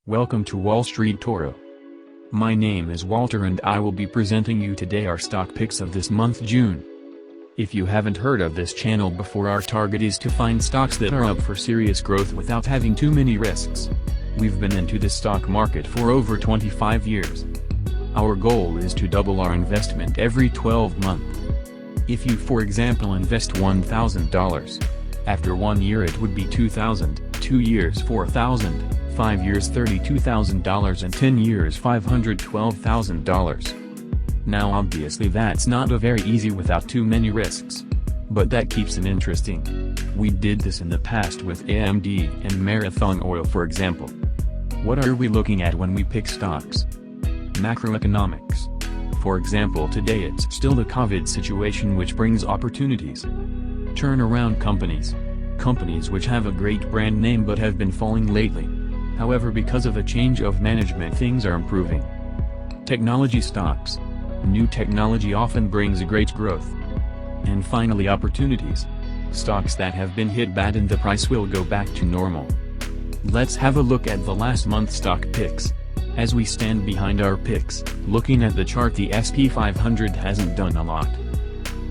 Welcome to Wall Street Toro. My name is Walter and I will be presenting you today our stock picks of this month June. If you haven't heard of this channel before, our target is to find stocks that are up for serious growth without having too many risks. We've been into the stock market for over 25 years. Our goal is to double our investment every 12 months. If you for example invest $1,000, after 1 year it would be $2,000, 2 years $4,000, 5 years $32,000 and 10 years $512,000. Now obviously that's not a very easy without too many risks. But that keeps it interesting. We did this in the past with AMD and Marathon Oil for example. What are we looking at when we pick stocks? Macroeconomics. For example, today it's still the COVID situation which brings opportunities. Turnaround companies. Companies which have a great brand name but have been falling lately. However, because of a change of management things are improving. Technology stocks. New technology often brings great growth. And finally opportunities. Stocks that have been hit bad and the price will go back to normal. Let's have a look at the last month's stock picks. As we stand behind our picks, looking at the chart, the S&P 500 hasn't done a lot.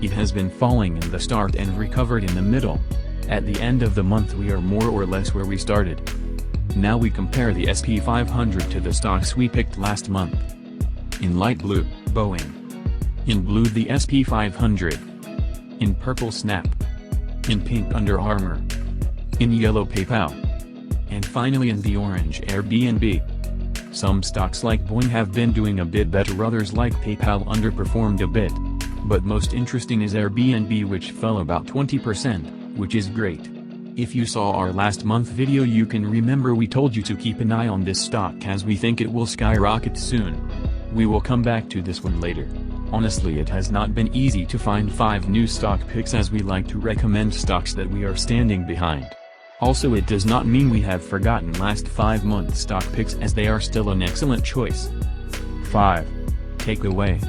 It has been falling in the start and recovered in the middle. At the end of the month we are more or less where we started. Now we compare the S&P 500 to the stocks we picked last month. In light blue, Boeing. In blue the S&P 500. In purple Snap. In pink Under Armour. In yellow PayPal. And finally in the orange Airbnb. Some stocks like Boeing have been doing a bit better, others like PayPal underperformed a bit. But most interesting is Airbnb, which fell about 20%, which is great. If you saw our last month video you can remember we told you to keep an eye on this stock as we think it will skyrocket soon. We will come back to this one later. Honestly, it has not been easy to find 5 new stock picks as we like to recommend stocks that we are standing behind. Also, it does not mean we have forgotten last 5 months stock picks as they are still an excellent choice. 5. Takeaway.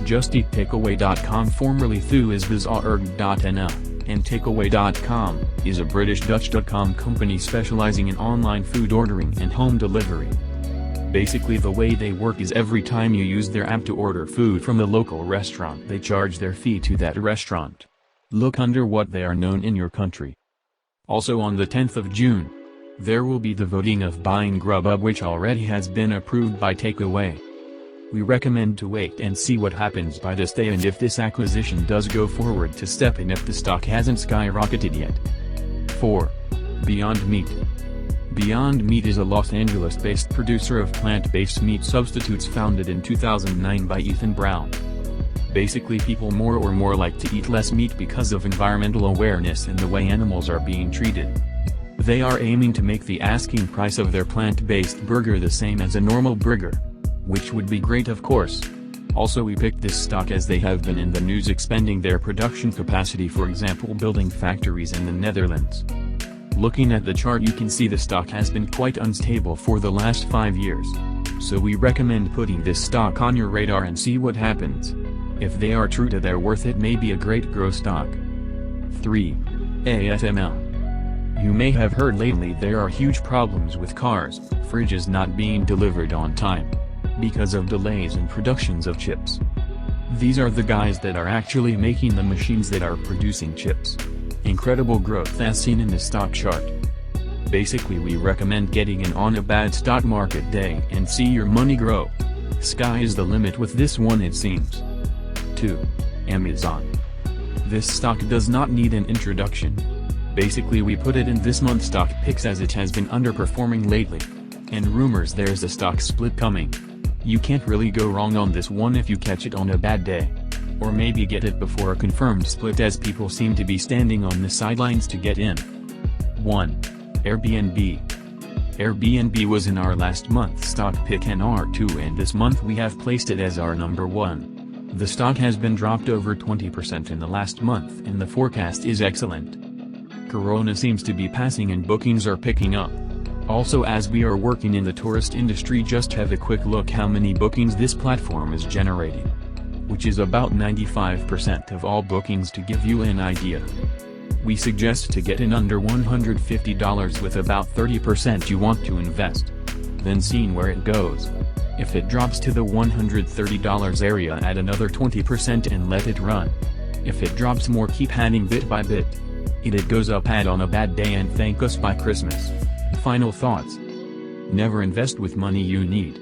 Just Eat Takeaway.com, formerly Thuisbazaar.nl, and Takeaway.com, is a British-Dutch.com company specializing in online food ordering and home delivery. Basically the way they work is every time you use their app to order food from a local restaurant they charge their fee to that restaurant. Look under what they are known in your country. Also on the 10th of June, there will be the voting of buying Grubhub, which already has been approved by Takeaway. We recommend to wait and see what happens by this day and if this acquisition does go forward to step in if the stock hasn't skyrocketed yet. 4. Beyond Meat. Beyond Meat is a Los Angeles-based producer of plant-based meat substitutes founded in 2009 by Ethan Brown. Basically people more and more like to eat less meat because of environmental awareness and the way animals are being treated. They are aiming to make the asking price of their plant-based burger the same as a normal burger. Which would be great of course. Also we picked this stock as they have been in the news expanding their production capacity, for example building factories in the Netherlands. Looking at the chart you can see the stock has been quite unstable for the last 5 years. So we recommend putting this stock on your radar and see what happens. If they are true to their worth it may be a great growth stock. 3. ASML. You may have heard lately there are huge problems with cars, fridges not being delivered on time. Because of delays in productions of chips. These are the guys that are actually making the machines that are producing chips. Incredible growth as seen in the stock chart. Basically we recommend getting in on a bad stock market day and see your money grow. Sky is the limit with this one it seems. 2. Amazon. This stock does not need an introduction. Basically we put it in this month's stock picks as it has been underperforming lately. And rumors there's a stock split coming. You can't really go wrong on this one if you catch it on a bad day. Or maybe get it before a confirmed split as people seem to be standing on the sidelines to get in. 1. Airbnb. Airbnb was in our last month's stock pick and R2 and this month we have placed it as our number 1. The stock has been dropped over 20% in the last month and the forecast is excellent. Corona seems to be passing and bookings are picking up. Also as we are working in the tourist industry, just have a quick look how many bookings this platform is generating. Which is about 95% of all bookings to give you an idea. We suggest to get in under $150 with about 30% you want to invest. then seeing where it goes. If it drops to the $130 area, add another 20% and let it run. If it drops more, keep adding bit by bit. If it goes up, add on a bad day and thank us by Christmas. Final thoughts. Never invest with money you need.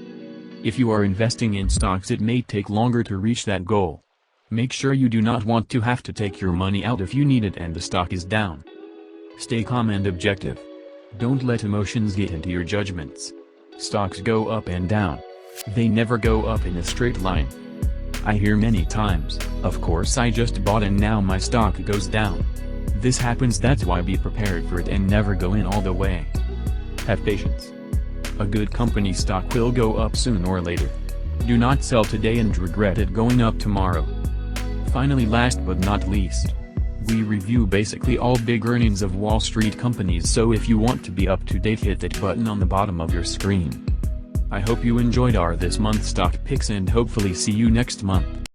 If you are investing in stocks, it may take longer to reach that goal. Make sure you do not want to have to take your money out if you need it and the stock is down. Stay calm and objective. Don't let emotions get into your judgments. Stocks go up and down. They never go up in a straight line. I hear many times, "Of course I just bought and now my stock goes down." This happens, that's why be prepared for it and never go in all the way. Have patience. A good company stock will go up soon or later. Do not sell today and regret it going up tomorrow. Finally, last but not least, we review basically all big earnings of Wall Street companies, so if you want to be up to date, hit that button on the bottom of your screen. I hope you enjoyed our this month's stock picks and hopefully see you next month.